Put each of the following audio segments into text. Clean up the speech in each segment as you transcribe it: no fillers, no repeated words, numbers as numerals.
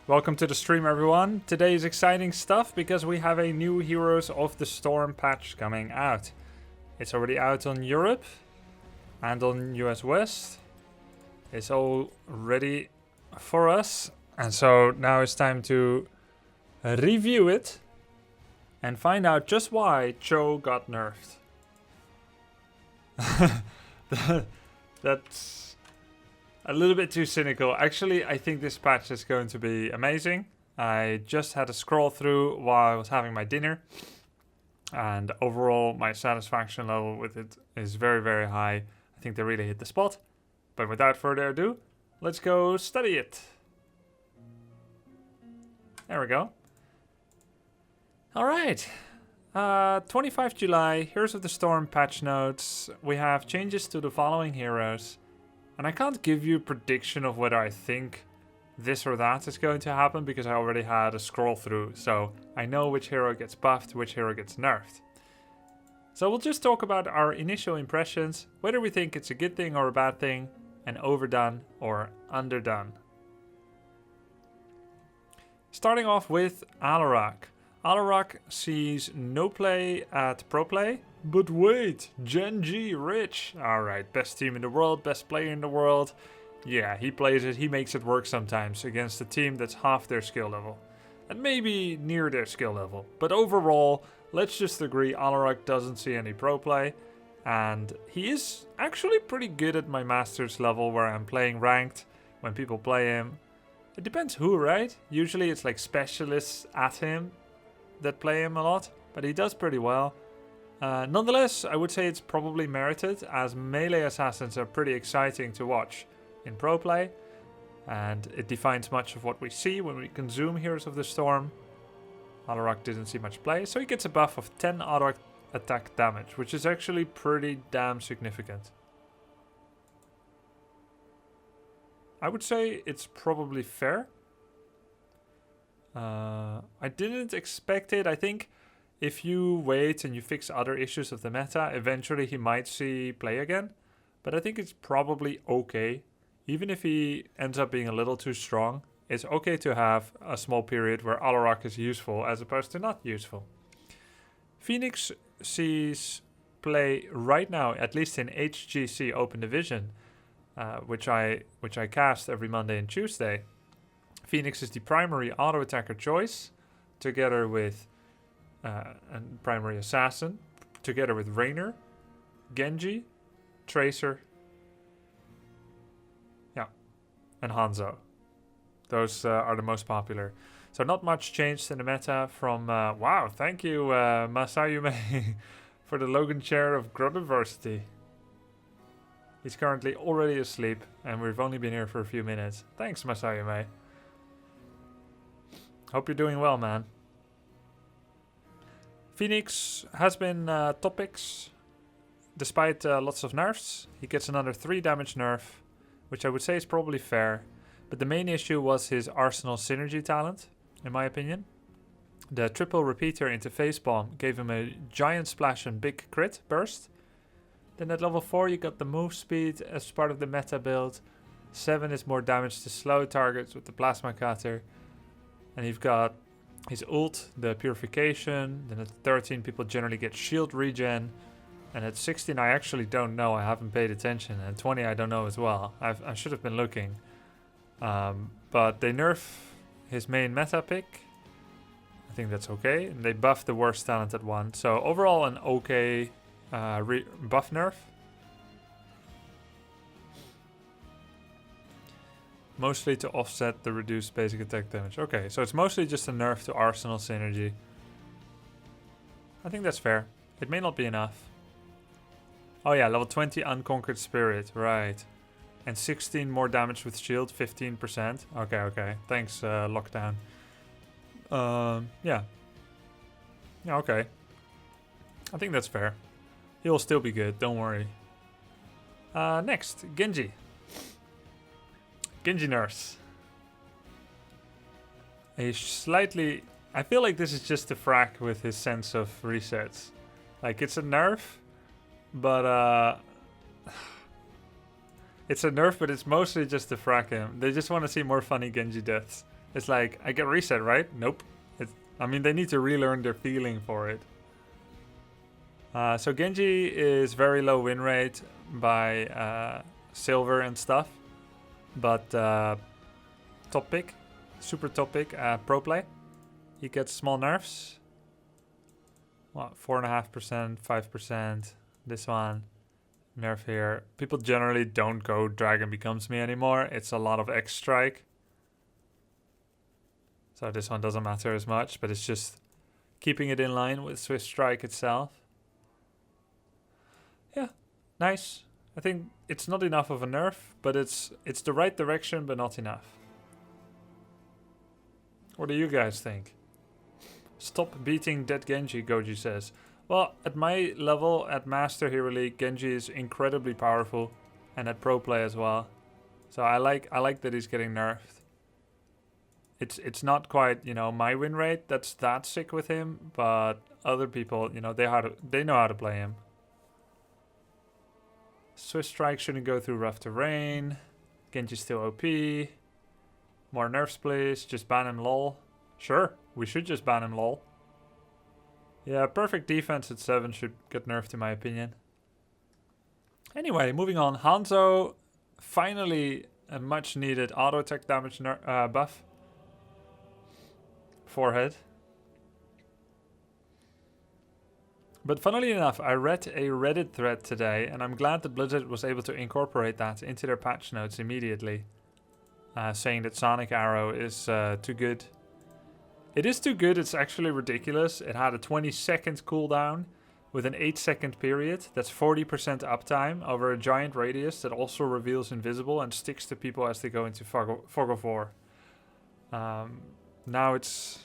Welcome to the stream, everyone. Today is exciting stuff because we have a new Heroes of the Storm patch coming out. It's already out on Europe and on US West. It's all ready for us. And so now it's time to review it and find out just why Cho got nerfed. That's a little bit too cynical. Actually, I think this patch is going to be amazing. I just had a scroll through while I was having my dinner. And overall, my satisfaction level with it is very, very high. I think they really hit the spot. But without further ado, let's go study it. There we go. Alright. 25 July, Heroes of the Storm patch notes. We have changes to the following heroes. And I can't give you a prediction of whether I think this or that is going to happen because I already had a scroll through. So I know which hero gets buffed, which hero gets nerfed. So we'll just talk about our initial impressions, whether we think it's a good thing or a bad thing, and overdone or underdone. Starting off with Alarak. Alarak sees no play at Pro Play. But wait, Gen G, Rich. Alright, best team in the world, best player in the world. Yeah, he plays it, he makes it work sometimes against a team that's half their skill level. And maybe near their skill level. But overall, let's just agree Alarak doesn't see any pro play. And he is actually pretty good at my Masters level where I'm playing ranked when people play him. It depends who, right? Usually it's like specialists at him that play him a lot. But he does pretty well. Nonetheless, I would say it's probably merited, as melee assassins are pretty exciting to watch in pro play, and it defines much of what we see when we consume Heroes of the Storm. Alarak didn't see much play, so he gets a buff of 10 auto attack damage, which is actually pretty damn significant. I would say it's probably fair. I didn't expect it. I think if you wait and you fix other issues of the meta, eventually he might see play again. But I think it's probably okay. Even if he ends up being a little too strong, it's okay to have a small period where Alarak is useful as opposed to not useful. Phoenix sees play right now, at least in HGC Open Division, which I cast every Monday and Tuesday. Phoenix is the primary auto attacker choice, together with and primary assassin, together with Raynor, Genji, Tracer, and Hanzo. Those are the most popular. So not much changed in the meta from... wow, thank you Masayume for the Logan chair of Grodiversity. He's currently already asleep and we've only been here for a few minutes. Thanks Masayume. Hope you're doing well, man. Phoenix has been top picks despite lots of nerfs. He gets another 3 damage nerf, which I would say is probably fair. But the main issue was his Arsenal synergy talent, in my opinion. The triple repeater into face bomb gave him a giant splash and big crit burst. Then at level 4 you got the move speed as part of the meta build. 7 is more damage to slow targets with the plasma cutter. And you've got his ult, the purification. Then at 13 people generally get shield regen. And at 16 I actually don't know, I haven't paid attention. And 20 I don't know as well. I should have been looking. But they nerf his main meta pick. I think that's okay. And they buff the worst talent at 1. So overall an okay buff nerf. Mostly to offset the reduced basic attack damage. Okay, so it's mostly just a nerf to Arsenal synergy. I think that's fair. It may not be enough. Oh yeah, level 20 Unconquered Spirit, right. And 16 more damage with shield, 15%. Okay. Thanks, Lockdown. Yeah. Yeah, okay. I think that's fair. He'll still be good, don't worry. Next, Genji. Genji nerfs. A slightly... I feel like this is just a frack with his sense of resets. Like, it's a nerf, but it's a nerf, but it's mostly just to frack him. They just want to see more funny Genji deaths. It's like, I get reset, right? Nope. I mean, they need to relearn their feeling for it. So Genji is very low win rate by silver and stuff. But top pick, super top pick, pro play. He gets small nerfs. What, 4.5%, 5%. This one, nerf here. People generally don't go Dragon Becomes Me anymore. It's a lot of X Strike. So this one doesn't matter as much, but it's just keeping it in line with Swift Strike itself. Yeah, nice. I think it's not enough of a nerf, but it's the right direction, but not enough. What do you guys think? Stop beating dead Genji, Goji says. Well, at my level, at Master Hero League, Genji is incredibly powerful, and at Pro Play as well. So I like that he's getting nerfed. It's not quite, you know, my win rate that's that sick with him, but other people, you know, they know how to play him. Swift Strike shouldn't go through rough terrain. Genji's still OP. More nerfs, please. Just ban him, lol. Sure, we should just ban him, lol. Yeah, perfect defense at 7 should get nerfed in my opinion. Anyway, moving on. Hanzo, finally a much needed auto attack damage buff. Forehead. But funnily enough, I read a Reddit thread today, and I'm glad that Blizzard was able to incorporate that into their patch notes immediately. Saying that Sonic Arrow is too good. It is too good, it's actually ridiculous. It had a 20-second cooldown with an 8-second period. That's 40% uptime over a giant radius that also reveals invisible and sticks to people as they go into Fog of War. Now it's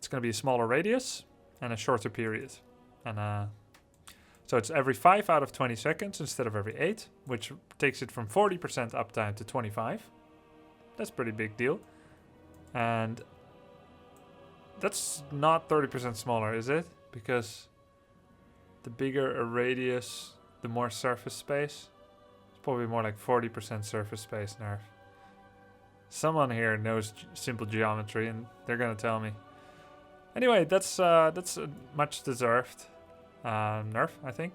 going to be a smaller radius and a shorter period. And so it's every 5 out of 20 seconds instead of every 8, which takes it from 40% uptime to 25. That's a pretty big deal. And that's not 30% smaller, is it? Because the bigger a radius, the more surface space. It's probably more like 40% surface space nerf. Someone here knows simple geometry and they're going to tell me. Anyway, that's much deserved nerf, I think.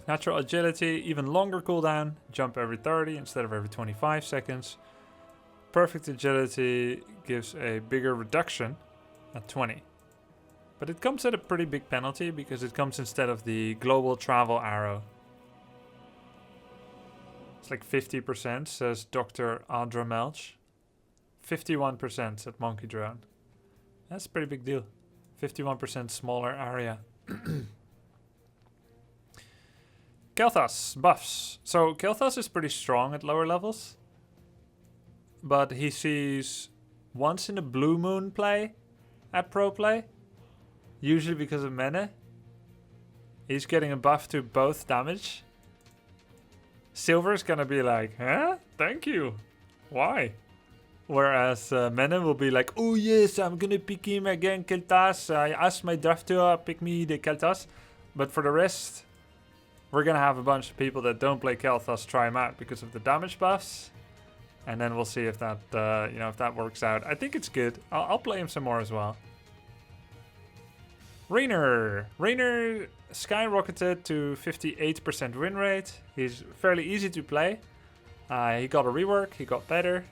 Natural agility, even longer cooldown. Jump every 30 instead of every 25 seconds. Perfect agility gives a bigger reduction at 20. But it comes at a pretty big penalty because it comes instead of the global travel arrow. It's like 50%, says Dr. Adra Melch. 51% at Monkey Drone. That's a pretty big deal. 51% smaller area. Kael'Thas buffs. So Kael'Thas is pretty strong at lower levels. But he sees once in a blue moon play at pro play. Usually because of Mene. He's getting a buff to both damage. Silver's gonna be like, huh? Thank you. Why? Whereas Mene will be like, oh yes, I'm gonna pick him again, Kael'Thas. I asked my draft to pick me the Kael'Thas. But for the rest, we're gonna have a bunch of people that don't play Kael'Thas try him out because of the damage buffs. And then we'll see if that, if that works out. I think it's good. I'll play him some more as well. Raynor. Raynor skyrocketed to 58% win rate. He's fairly easy to play. He got a rework. He got better.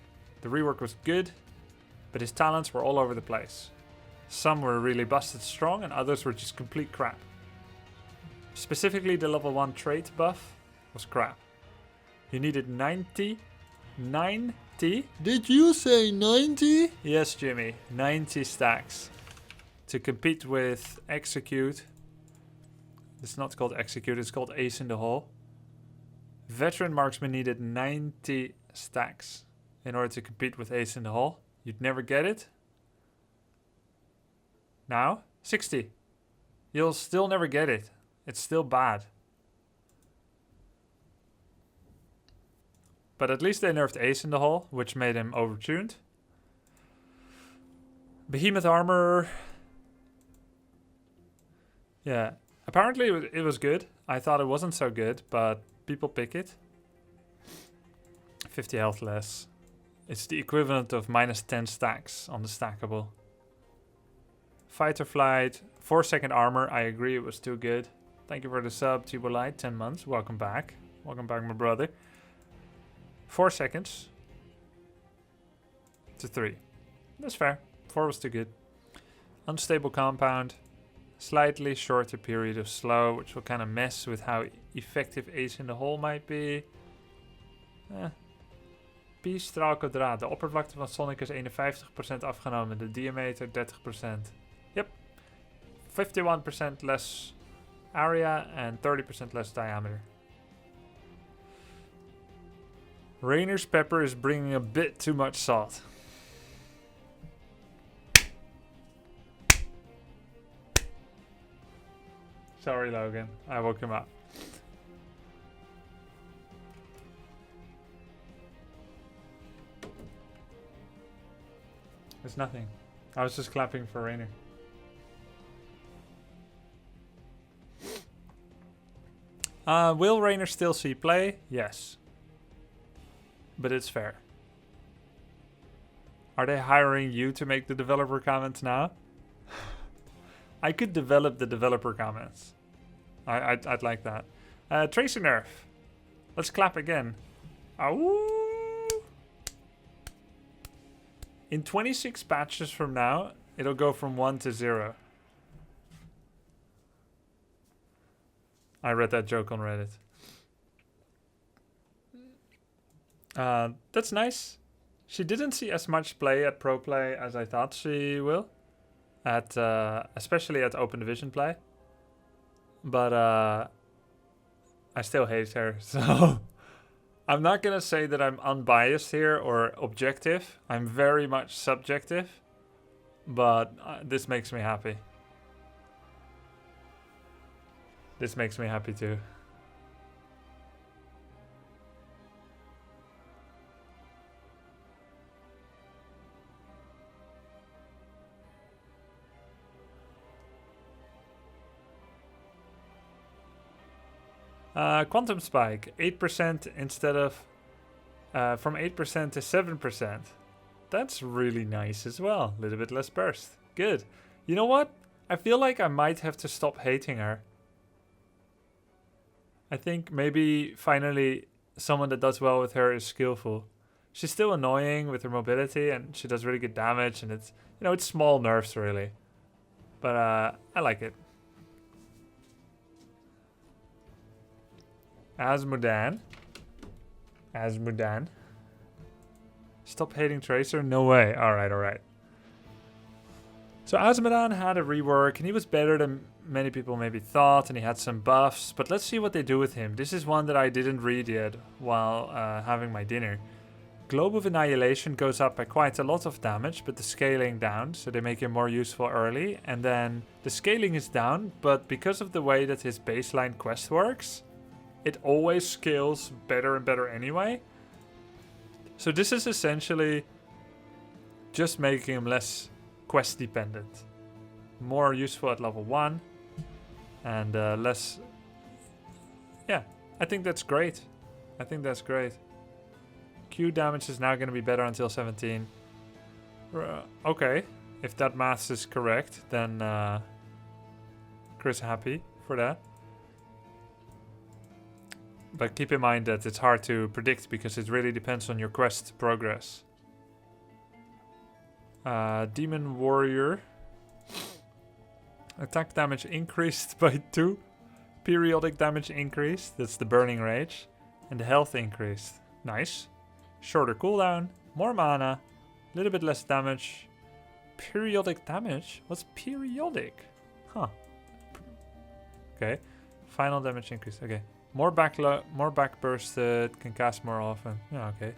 The rework was good, but his talents were all over the place. Some were really busted strong, and others were just complete crap. Specifically, the level 1 trait buff was crap. You needed 90. Did you say 90? Yes, Jimmy. 90 stacks to compete with Execute. It's not called Execute, it's called Ace in the Hole. Veteran Marksman needed 90 stacks in order to compete with Ace in the Hole. You'd never get it. Now, 60. You'll still never get it. It's still bad. But at least they nerfed Ace in the Hole, which made him overtuned. Behemoth Armor. Yeah, apparently it was good. I thought it wasn't so good, but people pick it. 50 health less. It's the equivalent of minus 10 stacks on the stackable. Fighter flight, 4-second armor. I agree, it was too good. Thank you for the sub, Tibolite, 10 months. Welcome back. Welcome back, my brother. 4 seconds to 3. That's fair. 4 was too good. Unstable compound. Slightly shorter period of slow, which will kind of mess with how effective ace in the hole might be. Pi straal kwadraat. De oppervlakte van Sonic is 51% afgenomen. De diameter 30%. Yep. 51% less area and 30% less diameter. Raynor's pepper is bringing a bit too much salt. Sorry, Logan. I woke him up. It's nothing. I was just clapping for Raynor. Will Raynor still see play? Yes. But it's fair. Are they hiring you to make the developer comments now? I could develop the developer comments. I'd like that. Tracer nerf. Let's clap again. Ow! In 26 patches from now, it'll go from 1 to 0. I read that joke on Reddit. That's nice. She didn't see as much play at Pro Play as I thought she will. At especially at Open Division play. But I still hate her, so I'm not gonna say that I'm unbiased here or objective. I'm very much subjective, but this makes me happy. This makes me happy too. Quantum spike, 8% instead of from 8% to 7%. That's really nice as well. A little bit less burst. Good. You know what? I feel like I might have to stop hating her. I think maybe finally someone that does well with her is skillful. She's still annoying with her mobility and she does really good damage and it's, you know, it's small nerfs really. But I like it. Asmodan. Stop hating Tracer? No way. Alright. So Asmodan had a rework and he was better than many people maybe thought and he had some buffs. But let's see what they do with him. This is one that I didn't read yet while having my dinner. Globe of Annihilation goes up by quite a lot of damage, but the scaling down. So they make him more useful early. And then the scaling is down, but because of the way that his baseline quest works, it always scales better and better anyway. So this is essentially just making him less quest dependent. More useful at level 1. And less... Yeah, I think that's great. Q damage is now going to be better until 17. Okay, if that math is correct, then Chris happy for that. But keep in mind that it's hard to predict because it really depends on your quest progress. Demon Warrior. Attack damage increased by 2. Periodic damage increased. That's the Burning Rage. And the health increased. Nice. Shorter cooldown. More mana. A little bit less damage. Periodic damage? What's periodic? Huh. Okay. Final damage increase. Okay. More back bursted, can cast more often. Yeah, okay.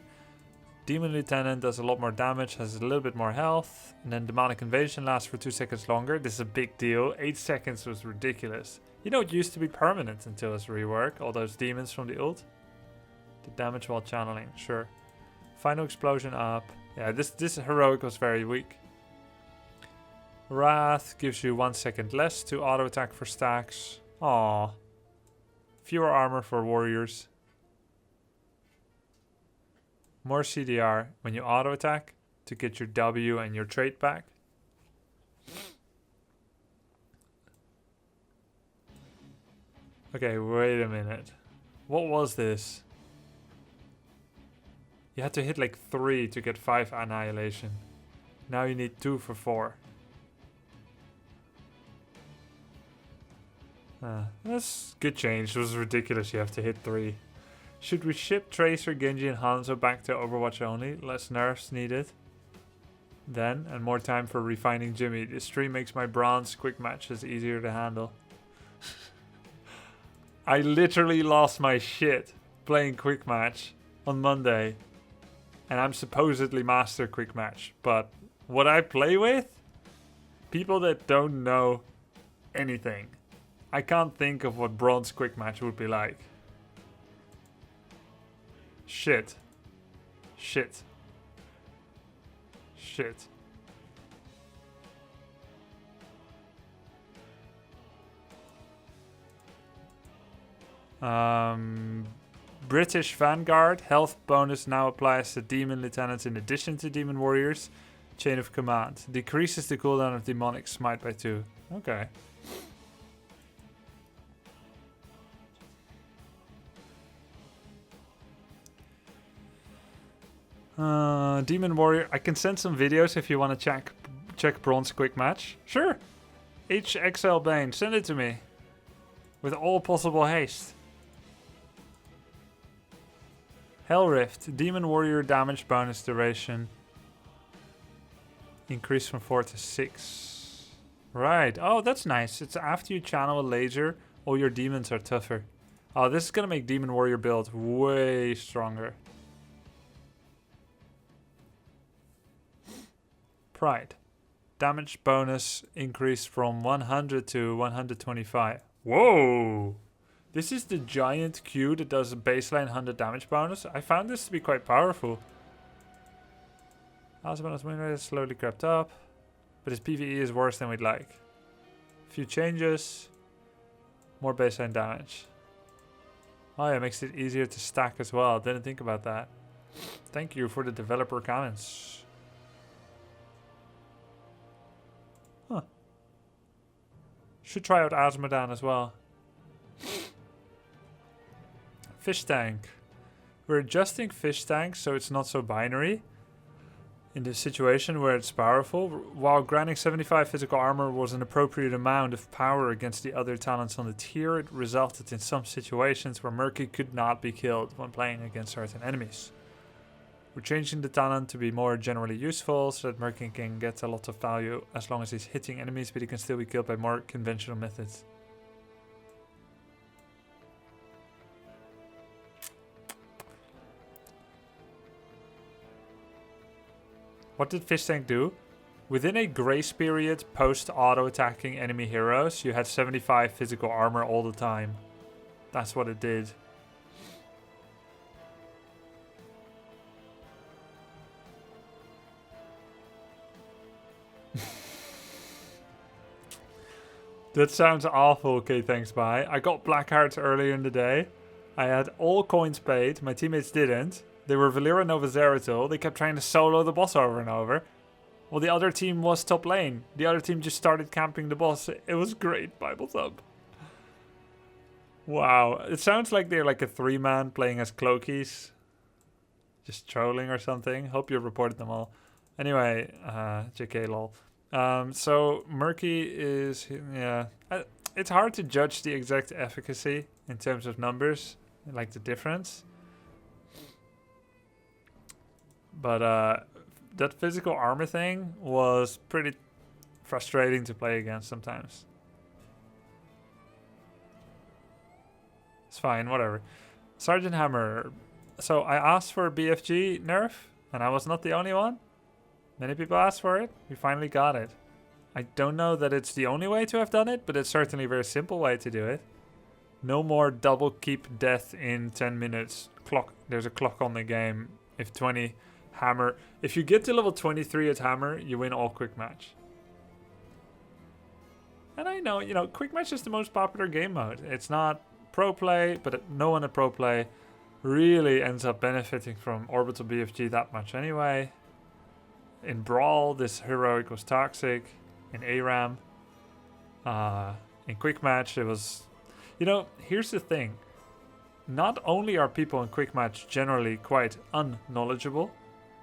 Demon Lieutenant does a lot more damage, has a little bit more health. And then Demonic Invasion lasts for 2 seconds longer. This is a big deal. 8 seconds was ridiculous. You know, it used to be permanent until its rework. All those demons from the ult. The damage while channeling, sure. Final Explosion up. Yeah, this heroic was very weak. Wrath gives you 1 second less to auto attack for stacks. Aww. Fewer armor for warriors. More CDR when you auto attack to get your W and your trait back. Okay, wait a minute. What was this? You had to hit like 3 to get 5 annihilation. Now you need 2 for 4. That's good change. It was ridiculous you have to hit 3. Should we ship Tracer, Genji and Hanzo back to Overwatch only? Less nerfs needed. Then, and more time for refining Jimmy. This stream makes my bronze quick matches easier to handle. I literally lost my shit playing quick match on Monday. And I'm supposedly master quick match. But what I play with? People that don't know anything. I can't think of what bronze quick match would be like. Shit. Shit. Shit. British Vanguard. Health bonus now applies to Demon Lieutenants in addition to Demon Warriors. Chain of Command. Decreases the cooldown of Demonic Smite by 2. Okay. Demon Warrior. I can send some videos if you want to check bronze quick match. Sure. HXL Bane. Send it to me. With all possible haste. Hell Rift. Demon Warrior damage bonus duration. Increase from 4 to 6. Right. Oh, that's nice. It's after you channel a laser, all your demons are tougher. Oh, this is going to make Demon Warrior build way stronger. Pride. Damage bonus increased from 100 to 125. Whoa! This is the giant Q that does a baseline 100 damage bonus. I found this to be quite powerful. Also, bonus win rate has slowly crept up, but his PvE is worse than we'd like. Few changes. More baseline damage. Oh yeah, makes it easier to stack as well. Didn't think about that. Thank you for the developer comments. Huh. Should try out Azmodan as well. Fish tank. We're adjusting fish tank so it's not so binary. In the situation where it's powerful, while granting 75 physical armor was an appropriate amount of power against the other talents on the tier, it resulted in some situations where Murky could not be killed when playing against certain enemies. We're changing the talent to be more generally useful so that Murky can get a lot of value as long as he's hitting enemies, but he can still be killed by more conventional methods. What did Fish Tank do? Within a grace period post auto-attacking enemy heroes, you had 75 physical armor all the time. That's what it did. That sounds awful. Okay, thanks, bye. I got black hearts earlier in the day. I had all coins paid. My teammates didn't. They were Valera Nova Zeratul. They kept trying to solo the boss over and over. Well, the other team was top lane. The other team just started camping the boss. It was great, Bible Thumb. Wow. It sounds like they're like a 3-man playing as Cloakies. Just trolling or something. Hope you reported them all. Anyway, JK lol. So Murky is, yeah, it's hard to judge the exact efficacy in terms of numbers, like the difference. But that physical armor thing was pretty frustrating to play against sometimes. It's fine, whatever. Sergeant Hammer. So I asked for a BFG nerf, and I was not the only one. Many people asked for it. We finally got it. I don't know that it's the only way to have done it, but it's certainly a very simple way to do it. No more double keep death in 10 minutes. Clock. There's a clock on the game. If 20 hammer. If you get to level 23 at hammer, you win all quick match. And I know, quick match is the most popular game mode. It's not pro play, but no one at pro play really ends up benefiting from Orbital BFG that much anyway. In Brawl, this heroic was toxic. In ARAM, in Quick Match, it was... You know, here's the thing. Not only are people in Quick Match generally quite unknowledgeable,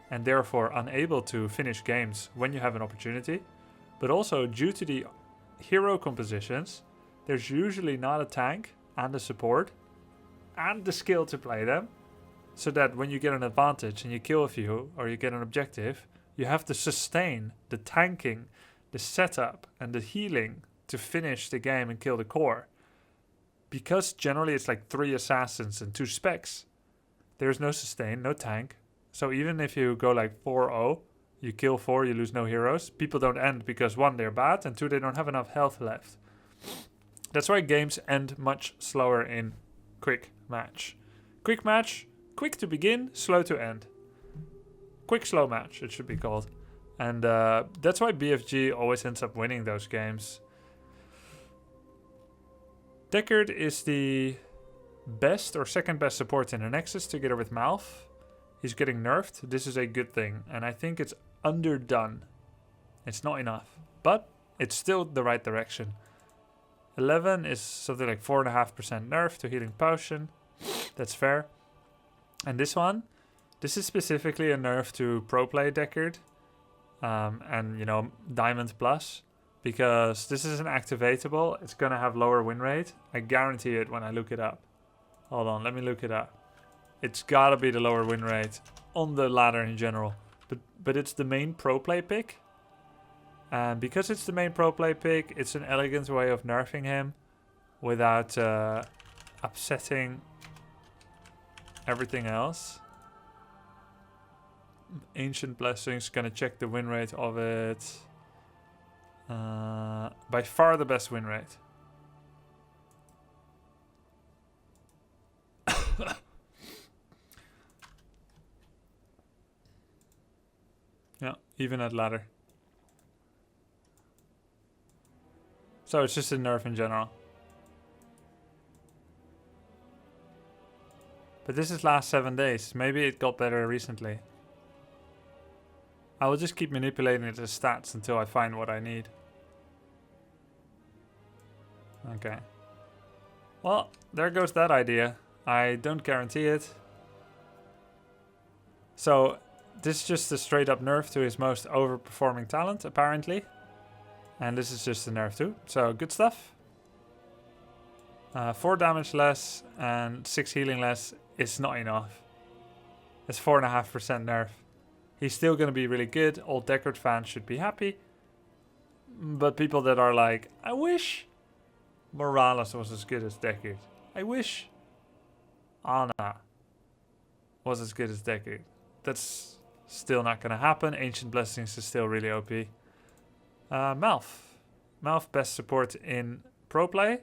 and therefore unable to finish games when you have an opportunity, but also due to the hero compositions, there's usually not a tank and a support and the skill to play them, so that when you get an advantage and you kill a few or you get an objective, you have to sustain the tanking, the setup and the healing to finish the game and kill the core. Because generally it's like 3 assassins and 2 specs, there's no sustain, no tank. So even if you go like 4-0, you kill 4, you lose no heroes, people don't end because 1, they're bad, and 2, they don't have enough health left. That's why games end much slower in Quick Match. Quick Match, quick to begin, slow to end. Quick slow match, it should be called. And that's why BFG always ends up winning those games. Deckard is the best or second best support in the Nexus together with Malf. He's getting nerfed. This is a good thing. And I think it's underdone. It's not enough. But it's still the right direction. 11 is something like 4.5% nerf to Healing Potion. That's fair. And this one, this is specifically a nerf to Pro Play Deckard. And, you know, Diamond Plus. Because this is an activatable. It's going to have lower win rate. I guarantee it when I look it up. Hold on, let me look it up. It's got to be the lower win rate on the ladder in general. But it's the main Pro Play pick. And because it's the main Pro Play pick, it's an elegant way of nerfing him without upsetting everything else. Ancient Blessings, gonna check the win rate of it. By far the best win rate. Yeah, even at ladder. So it's just a nerf in general. But this is last 7 days. Maybe it got better recently. I will just keep manipulating it as stats until I find what I need. Okay. Well, there goes that idea. I don't guarantee it. So, this is just a straight up nerf to his most overperforming talent, apparently. And this is just a nerf too. So, good stuff. 4 damage less and 6 healing less is not enough. It's 4.5% nerf. He's still going to be really good. All Deckard fans should be happy. But people that are like, I wish Morales was as good as Deckard. I wish Ana was as good as Deckard. That's still not going to happen. Ancient Blessings is still really OP. Malf. Malf best support in Pro Play.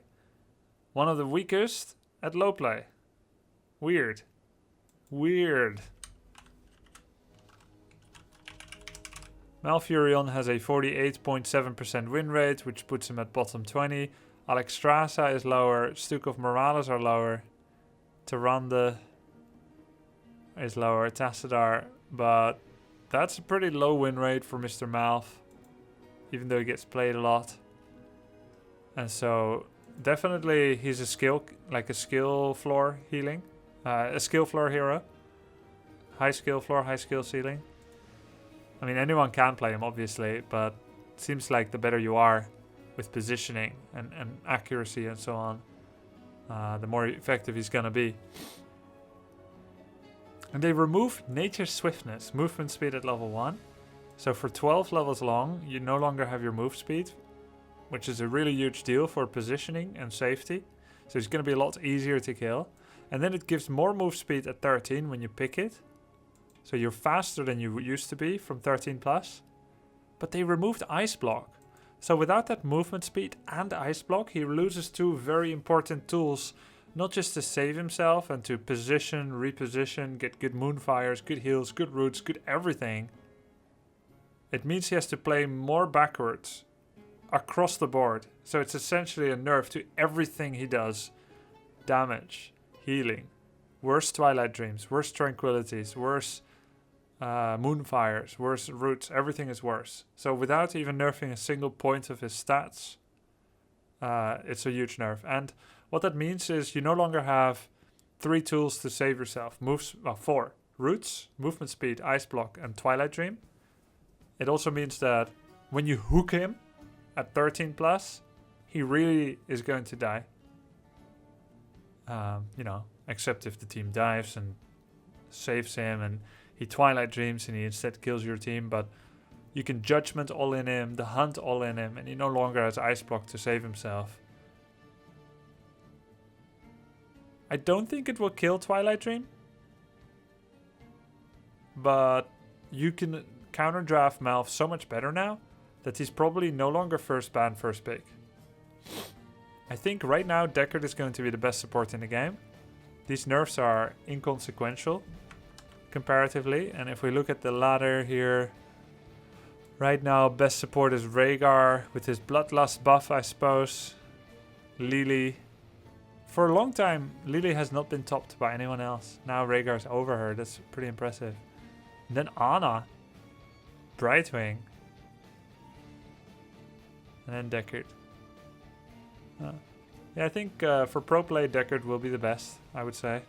One of the weakest at Low Play. Weird. Weird. Malfurion has a 48.7% win rate, which puts him at bottom 20. Alexstrasza is lower. Stukov Morales are lower. Tyrande is lower. Tassadar. But that's a pretty low win rate for Mr. Malf. Even though he gets played a lot. And so definitely he's a skill, like a skill floor healing. A skill floor hero. High skill floor, high skill ceiling. I mean, anyone can play him, obviously, but it seems like the better you are with positioning and accuracy and so on, the more effective he's going to be. And they removed Nature's Swiftness, movement speed at level 1. So for 12 levels long, you no longer have your move speed, which is a really huge deal for positioning and safety. So it's going to be a lot easier to kill. And then it gives more move speed at 13 when you pick it. So you're faster than you used to be from 13 plus. But they removed Ice Block. So without that movement speed and Ice Block, he loses 2 very important tools. Not just to save himself and to position, reposition, get good Moonfires, good heals, good roots, good everything. It means he has to play more backwards across the board. So it's essentially a nerf to everything he does. Damage, healing, worse Twilight Dreams, worse Tranquilities, worse Moonfires, worse Roots. Everything is worse. So without even nerfing a single point of his stats, it's a huge nerf. And what that means is you no longer have 3 tools to save yourself. 4. Roots, Movement Speed, Ice Block, and Twilight Dream. It also means that when you hook him at 13 plus, he really is going to die. You know, except if the team dives and saves him and he Twilight Dreams and he instead kills your team. But you can Judgment all in him, the Hunt all in him, and he no longer has Ice Block to save himself. I don't think it will kill Twilight Dream. But you can counter draft Malf so much better now that he's probably no longer first ban, first pick. I think right now Deckard is going to be the best support in the game. These nerfs are inconsequential comparatively. And if we look at the ladder here, right now best support is Rhaegar with his Bloodlust buff, I suppose. Lily. For a long time, Lily has not been topped by anyone else. Now Rhaegar's over her. That's pretty impressive. And then Anna. Brightwing. And then Deckard. Yeah, I think for pro play, Deckard will be the best, I would say.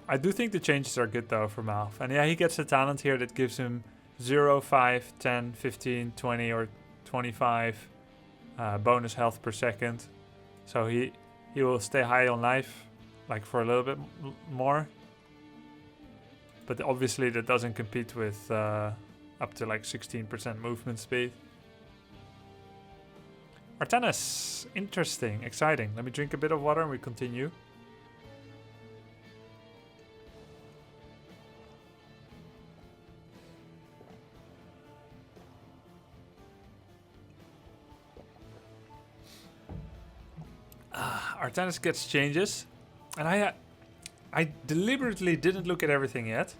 I do think the changes are good, though, for Malf. And yeah, he gets a talent here that gives him 0, 5, 10, 15, 20, or 25 bonus health per second. So he will stay high on life, like for a little bit more. But obviously that doesn't compete with up to like 16% movement speed. Artanis, interesting, exciting. Let me drink a bit of water and we continue. Artanis gets changes, and I deliberately didn't look at everything yet.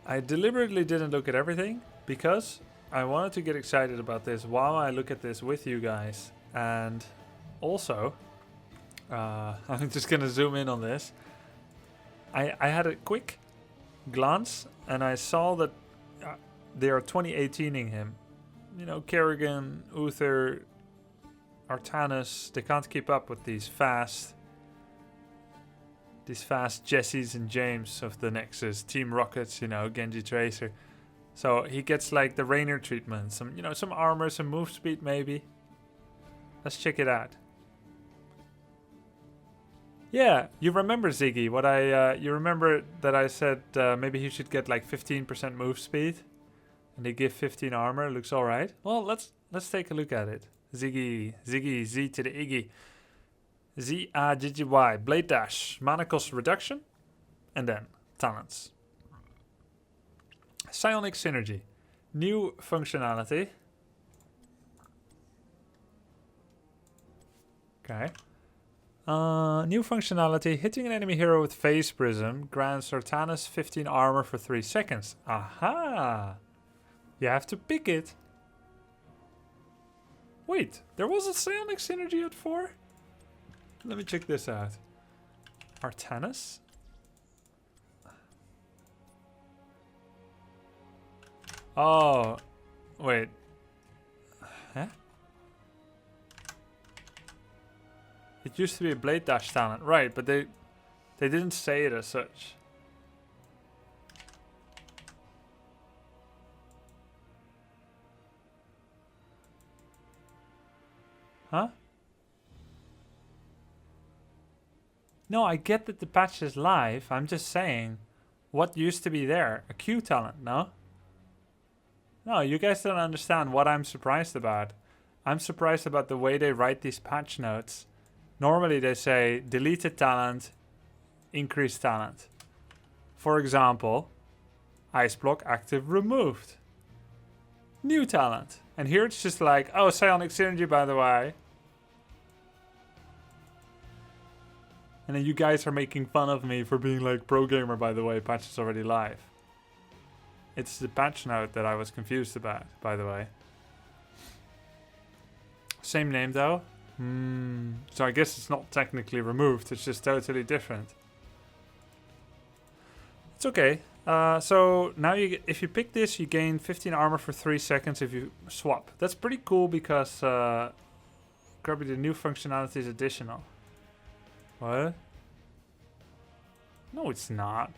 I deliberately didn't look at everything because I wanted to get excited about this while I look at this with you guys. And also, I'm just gonna zoom in on this. I had a quick glance and I saw that they are 2018ing him. You know, Kerrigan, Uther, Artanis, they can't keep up with these fast Jessies and James of the Nexus, Team Rockets, you know, Genji Tracer. So he gets like the Raynor treatment, some armor, some move speed maybe. Let's check it out. Yeah, you remember Ziggy? You remember that I said maybe he should get like 15% move speed, and they give 15 armor. Looks all right. Well, let's take a look at it. Ziggy, Z to the Iggy. Z-A-G-G-Y, Blade Dash, mana cost reduction, and then talents. Psionic Synergy, new functionality. Okay. New functionality, hitting an enemy hero with Phase Prism grants Artanis 15 armor for 3 seconds. Aha! You have to pick it. Wait, there was a Psionic Synergy at 4? Let me check this out. Artanis? Oh, wait. Huh? It used to be a Blade Dash talent, right, but they didn't say it as such. Huh? No, I get that the patch is live. I'm just saying, what used to be there? A Q talent, no? No, you guys don't understand what I'm surprised about. I'm surprised about the way they write these patch notes. Normally they say, deleted talent, increased talent. For example, Ice Block active removed. New talent. And here it's just like, oh, Psionic Synergy, by the way. And then you guys are making fun of me for being like, pro gamer, by the way, patch is already live. It's the patch note that I was confused about, by the way. Same name though. So I guess it's not technically removed, it's just totally different. It's okay. So now if you pick this, you gain 15 armor for 3 seconds if you swap. That's pretty cool because Grubby, the new functionality is additional. What? No, it's not.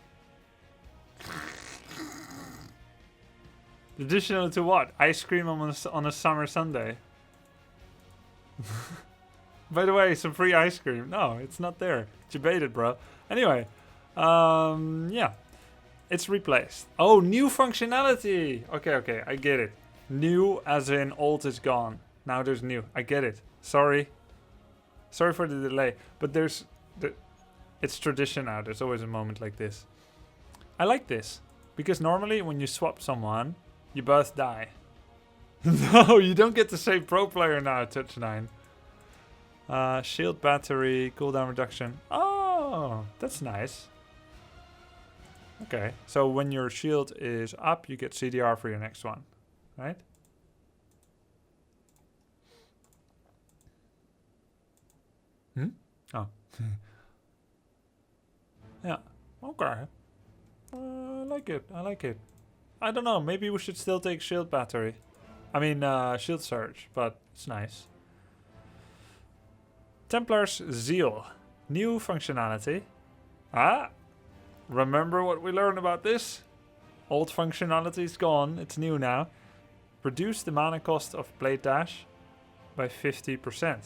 Additional to what? Ice cream on a summer Sunday. By the way, some free ice cream. No, it's not there. You baited, bro. Anyway, yeah. It's replaced. Oh, new functionality. Okay, I get it. New as in old is gone. Now there's new. I get it. Sorry for the delay. But it's tradition now. There's always a moment like this. I like this. Because normally when you swap someone, you both die. No, you don't get to save pro player now, Touch 9. Shield battery, cooldown reduction. Oh, that's nice. Okay, so when your shield is up, you get CDR for your next one, right? Oh. Yeah, okay. I like it. I don't know, maybe we should still take shield battery. I mean, shield surge, but it's nice. Templar's Zeal. New functionality. Remember what we learned about this? Old functionality is gone. It's new now. Reduce the mana cost of Blade Dash by 50%.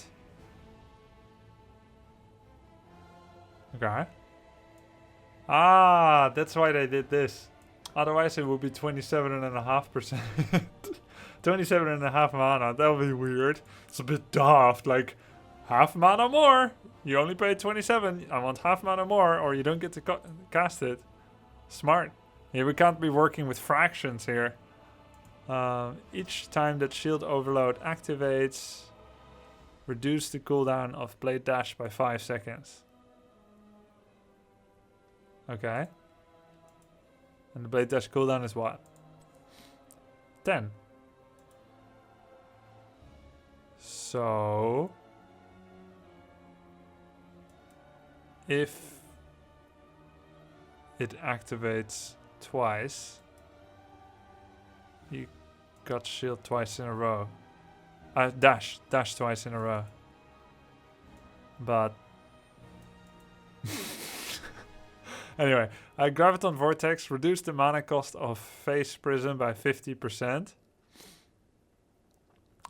Okay. That's why they did this. Otherwise it would be 27.5%. 27.5 mana. That would be weird. It's a bit daft. Like, half mana more. You only pay 27. I want half mana more, or you don't get to cast it. Smart. Yeah, we can't be working with fractions here. Each time that shield overload activates, reduce the cooldown of Blade Dash by 5 seconds. Okay. And the Blade Dash cooldown is what? 10. So if it activates twice, you got shield twice in a row. Dash twice in a row. But anyway, Graviton Vortex reduced the mana cost of Phase Prism by 50%.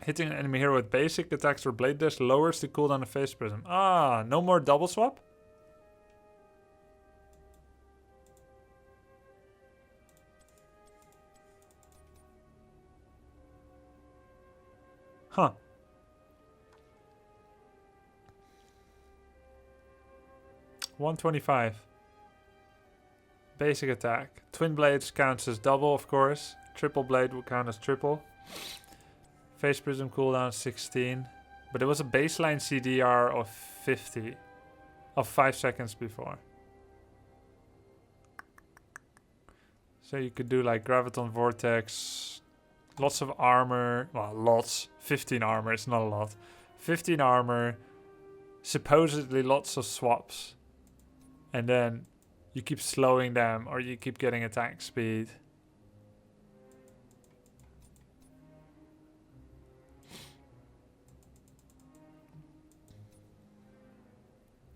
Hitting an enemy hero with basic attacks or Blade Dash lowers the cooldown of Phase Prism. No more double swap? Huh. $125. Basic attack. Twin Blades counts as double, of course. Triple Blade will count as triple. Phase Prism cooldown 16. But it was a baseline CDR of 50. Of 5 seconds before. So you could do like Graviton Vortex. Lots of armor. Well, lots. 15 armor. It's not a lot. 15 armor. Supposedly lots of swaps. And then you keep slowing them or you keep getting attack speed.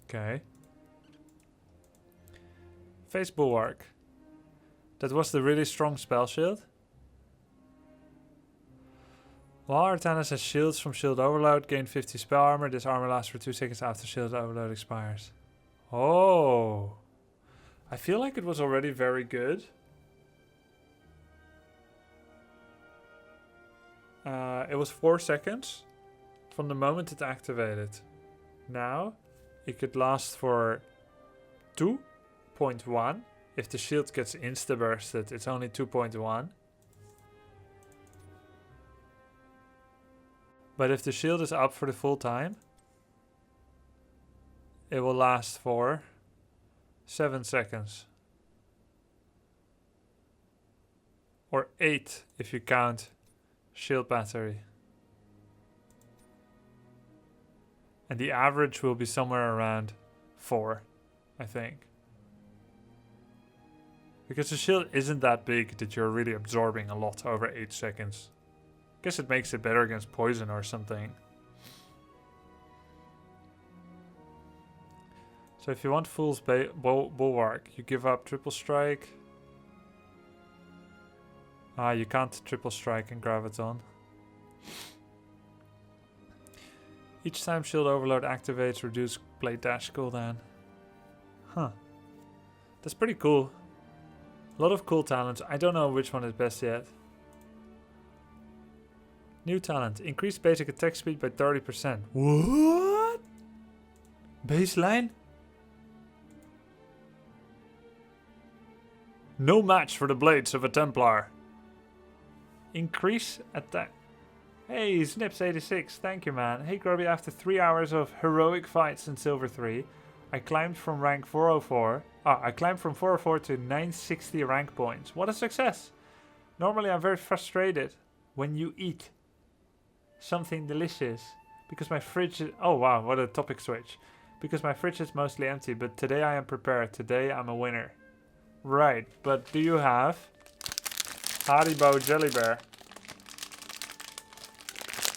Okay. Face Bulwark. That was the really strong spell shield. While Artanis has shields from shield overload, gain 50 spell armor. This armor lasts for 2 seconds after shield overload expires. Oh. I feel like it was already very good. It was 4 seconds from the moment it activated. Now, it could last for 2.1. If the shield gets insta-bursted, it's only 2.1. But if the shield is up for the full time, it will last for 7 seconds. Or 8 if you count shield battery. And the average will be somewhere around 4, I think. Because the shield isn't that big that you're really absorbing a lot over 8 seconds. Guess it makes it better against poison or something. So if you want Fool's Bulwark, you give up Triple Strike. Ah, you can't Triple Strike in Graviton. Each time Shield Overload activates, reduce Blade Dash cooldown. Huh. That's pretty cool. A lot of cool talents. I don't know which one is best yet. New talent. Increase basic attack speed by 30%. What? Baseline? No match for the blades of a Templar. Increase attack. Hey, Snips86, thank you, man. Hey, Grubby, after 3 hours of heroic fights in Silver 3, I climbed from rank 404. I climbed from 404 to 960 rank points. What a success! Normally, I'm very frustrated when you eat something delicious because my fridge is... Oh, wow, what a topic switch. Because my fridge is mostly empty, but today I am prepared. Today I'm a winner. Right, but do you have Haribo Jelly Bear?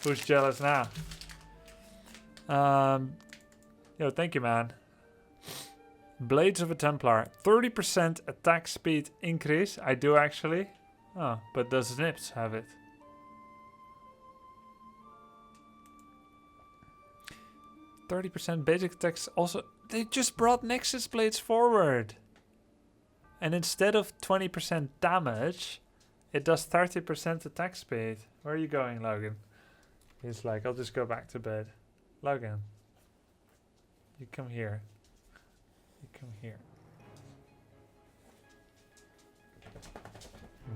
Who's jealous now? Yo, thank you, man. Blades of a Templar. 30% attack speed increase. I do actually. Oh, but does Snips have it? %, basic attacks also. They just brought Nexus Blades forward. And instead of 20% damage, it does 30% attack speed. Where are you going, Logan? He's like, I'll just go back to bed. Logan, you come here. You come here.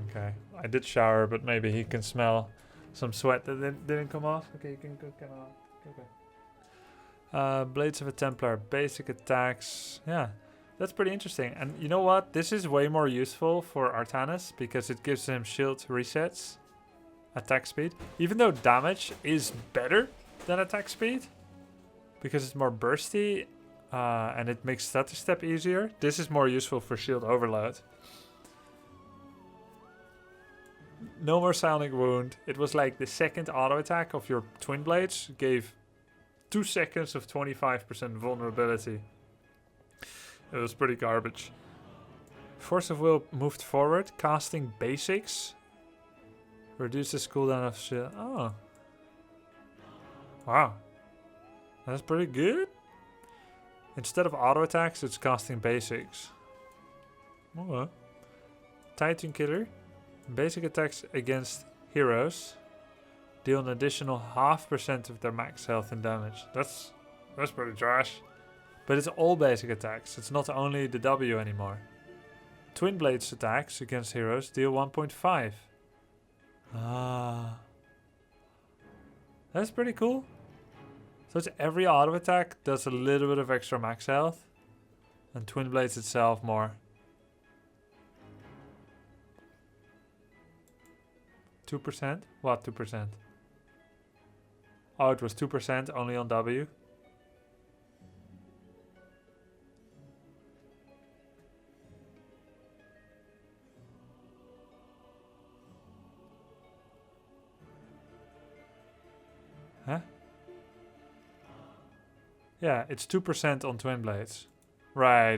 Okay, I did shower, but maybe he can smell some sweat that didn't come off. Okay, you can go come off. Okay. Blades of a Templar, basic attacks. Yeah, that's pretty interesting. And you know what? This is way more useful for Artanis because it gives him shield resets. Attack speed, even though damage is better than attack speed because it's more bursty and it makes status step easier. This is more useful for shield overload. No more Psionic Wound. It was like the second auto attack of your Twin Blades gave 2 seconds of 25% vulnerability. It was pretty garbage. Force of Will moved forward, casting basics. Reduces cooldown of shield. Oh. Wow. That's pretty good. Instead of auto attacks, it's casting basics. Okay. Titan Killer. Basic attacks against heroes deal an additional 0.5% of their max health and damage. That's pretty trash. But it's all basic attacks. It's not only the W anymore. Twin Blades attacks against heroes deal 1.5. Ah, that's pretty cool. So it's every auto attack does a little bit of extra max health, and Twin Blades itself more. 2%? What 2%? Oh, it was 2% only on W. Huh? Yeah, it's 2% on Twin Blades. Right.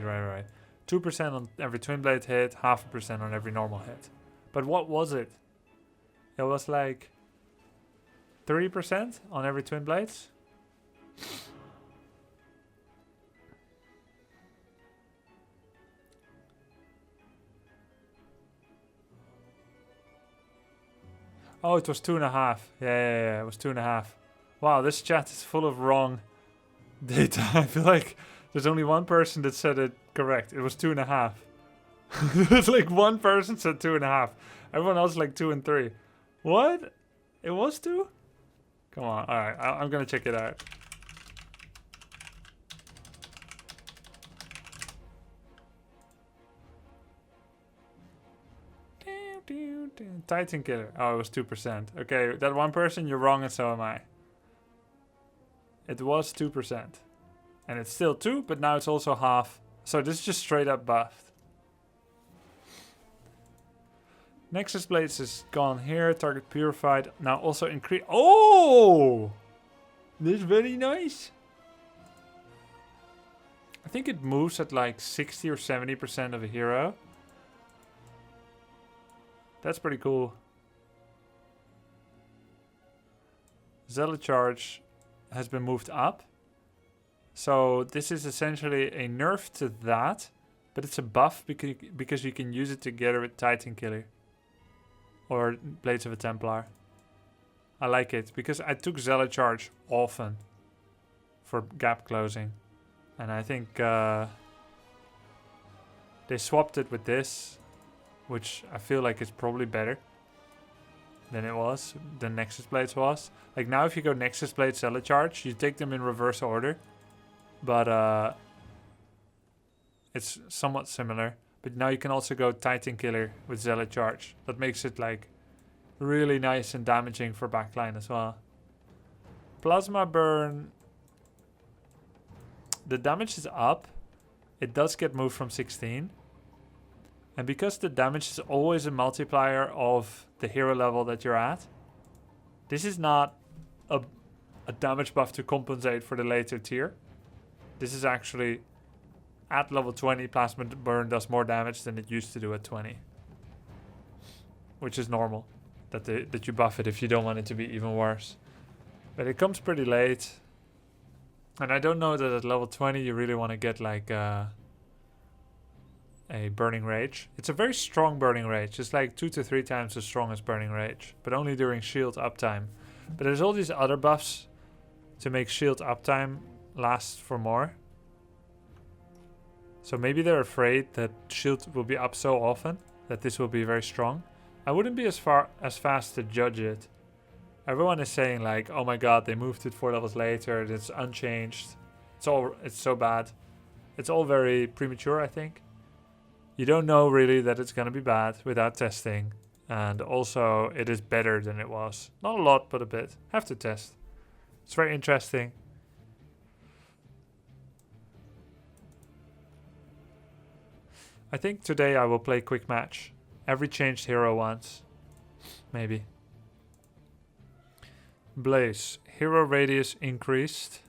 2% on every Twin Blade hit, 0.5% on every normal hit. But what was it? It was like 30% on every Twin Blades? Oh, it was 2.5. Yeah, it was 2.5. Wow, this chat is full of wrong data. I feel like there's only one person that said it correct. It was 2.5. It was like one person said 2.5. Everyone else like 2 and 3. What? It was 2? Come on. Alright, I'm gonna check it out. Titan Killer. Oh, it was 2%. Okay, that one person, you're wrong and so am I. It was 2%. And it's still 2, but now it's also half. So this is just straight up buffed. Nexus Blades is gone here. Target purified. Now also increase. Oh! This is very nice. I think it moves at like 60 or 70% of a hero. That's pretty cool. Zealot Charge has been moved up. So this is essentially a nerf to that. But it's a buff because you can use it together with Titan Killer. Or Blades of a Templar. I like it because I took Zealot Charge often for gap closing. And I think they swapped it with this, which I feel like is probably better than it was, than Nexus Blades was. Like now if you go Nexus Blades, Zealot Charge, you take them in reverse order. But it's somewhat similar. But now you can also go Titan Killer with Zealot Charge. That makes it like really nice and damaging for backline as well. Plasma Burn. The damage is up. It does get moved from 16. And because the damage is always a multiplier of the hero level that you're at, this is not a damage buff to compensate for the later tier. This is actually at level 20, Plasma Burn does more damage than it used to do at 20. Which is normal. That you buff it if you don't want it to be even worse. But it comes pretty late. And I don't know that at level 20 you really want to get like a Burning Rage. It's a very strong Burning Rage. It's like 2 to 3 times as strong as Burning Rage. But only during shield uptime. But there's all these other buffs to make shield uptime last for more. So maybe they're afraid that shield will be up so often that this will be very strong. I wouldn't be as fast to judge it. Everyone is saying like, oh my god, they moved it 4 levels later, it's unchanged. It's so bad. It's all very premature, I think. You don't know really that it's gonna be bad without testing. And also it is better than it was. Not a lot, but a bit. Have to test. It's very interesting. I think today I will play quick match. Every changed hero once. Maybe. Blaze. Hero radius increased.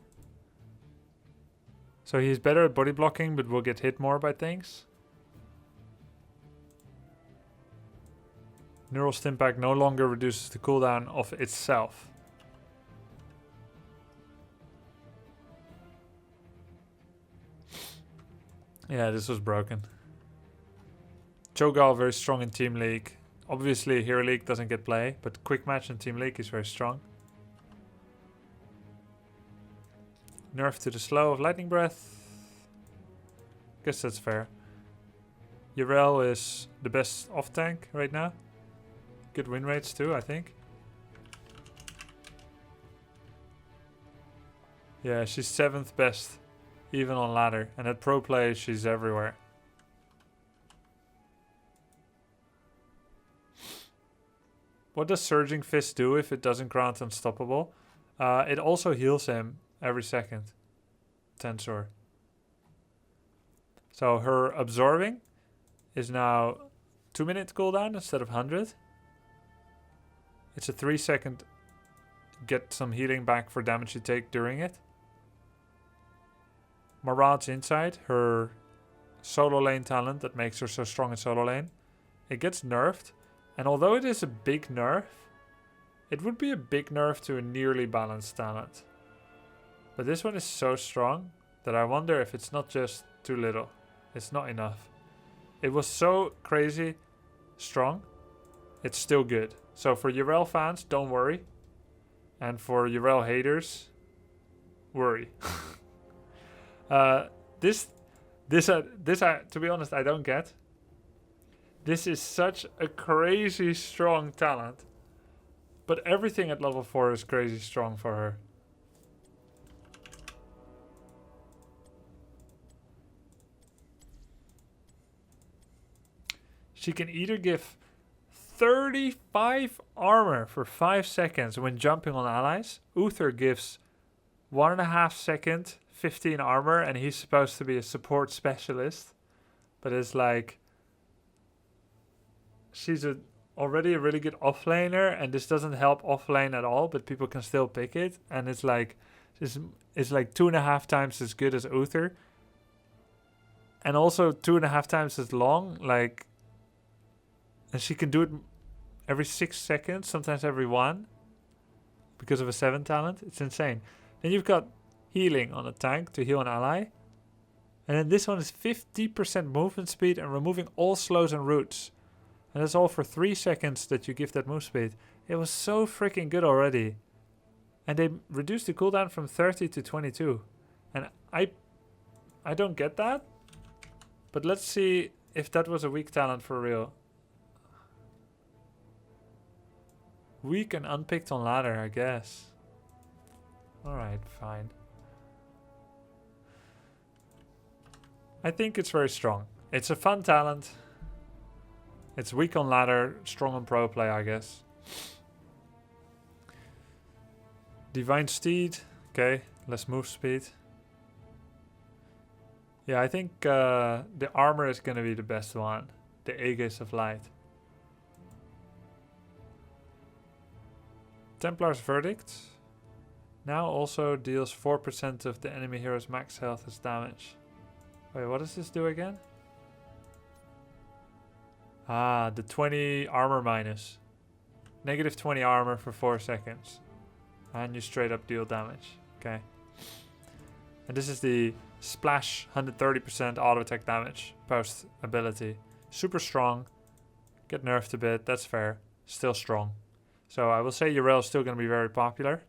So he's better at body blocking, but will get hit more by things. Neural Stimpack no longer reduces the cooldown of itself. Yeah, this was broken. Cho'Gall very strong in Team League. Obviously Hero League doesn't get play, but quick match in Team League is very strong. Nerf to the slow of Lightning Breath. Guess that's fair. Yrel is the best off tank right now. Good win rates too, I think. Yeah, she's 7th best, even on ladder. And at pro play, she's everywhere. What does Surging Fist do if it doesn't grant Unstoppable? It also heals him every second. Tensor. So her Absorbing is now 2-minute cooldown instead of 100. It's a 3-second get some healing back for damage you take during it. Maraud's Insight, her solo lane talent that makes her so strong in solo lane. It gets nerfed. And although it is a big nerf, it would be a big nerf to a nearly balanced talent. But this one is so strong that I wonder if it's not just too little. It's not enough. It was so crazy strong. It's still good. So for Yrel fans, don't worry. And for Yrel haters, worry. To be honest, I don't get. This is such a crazy strong talent. But everything at level 4 is crazy strong for her. She can either give 35 armor for 5 seconds when jumping on allies. Uther gives 1.5 second, 15 armor, and he's supposed to be a support specialist. But it's like, she's already a really good offlaner, and this doesn't help offlane at all, but people can still pick it. And it's like 2.5 times as good as Uther. And also 2.5 times as long, like, and she can do it every 6 seconds, sometimes every 1, because of a 7 talent. It's insane. Then you've got healing on a tank to heal an ally. And then this one is 50% movement speed and removing all slows and roots. And that's all for 3 seconds that you give that move speed. It was so freaking good already. And they reduced the cooldown from 30 to 22. And I don't get that. But let's see if that was a weak talent for real. Weak and unpicked on ladder, I guess. Alright, fine. I think it's very strong. It's a fun talent. It's weak on ladder, strong on pro play, I guess. Divine Steed. Okay, less move speed. Yeah, I think the armor is going to be the best one. The Aegis of Light. Templar's Verdict. Now also deals 4% of the enemy hero's max health as damage. Wait, what does this do again? Ah, the 20 armor minus. Negative 20 armor for 4 seconds. And you straight up deal damage. Okay. And this is the splash 130% auto attack damage post ability. Super strong. Get nerfed a bit, that's fair. Still strong. So I will say Yrel is still going to be very popular.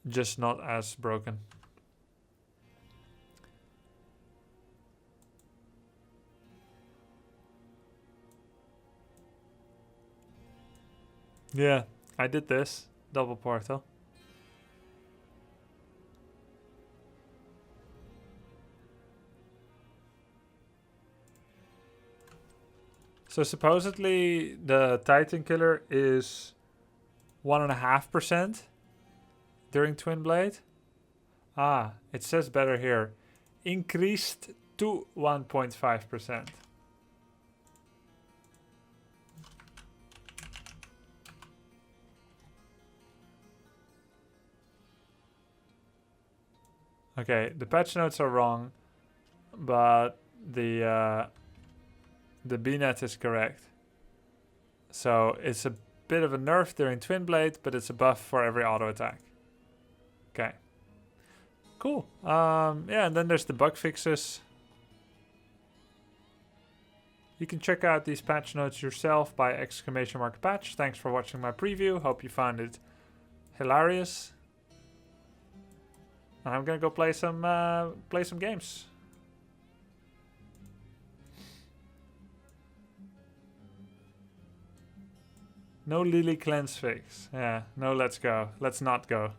Just not as broken. Yeah, I did this. Double portal. So supposedly the Titan Killer is 1.5% during Twin Blade. Ah, it says better here. Increased to 1.5%. Okay, the patch notes are wrong, but the BNet is correct. So it's a bit of a nerf during Twin Blade, but it's a buff for every auto attack. Okay. Cool. Yeah, and then there's the bug fixes. You can check out these patch notes yourself by !patch. Thanks for watching my preview. Hope you found it hilarious. And I'm gonna go play some games. No Lily cleanse fix. Yeah, no, let's go. Let's not go.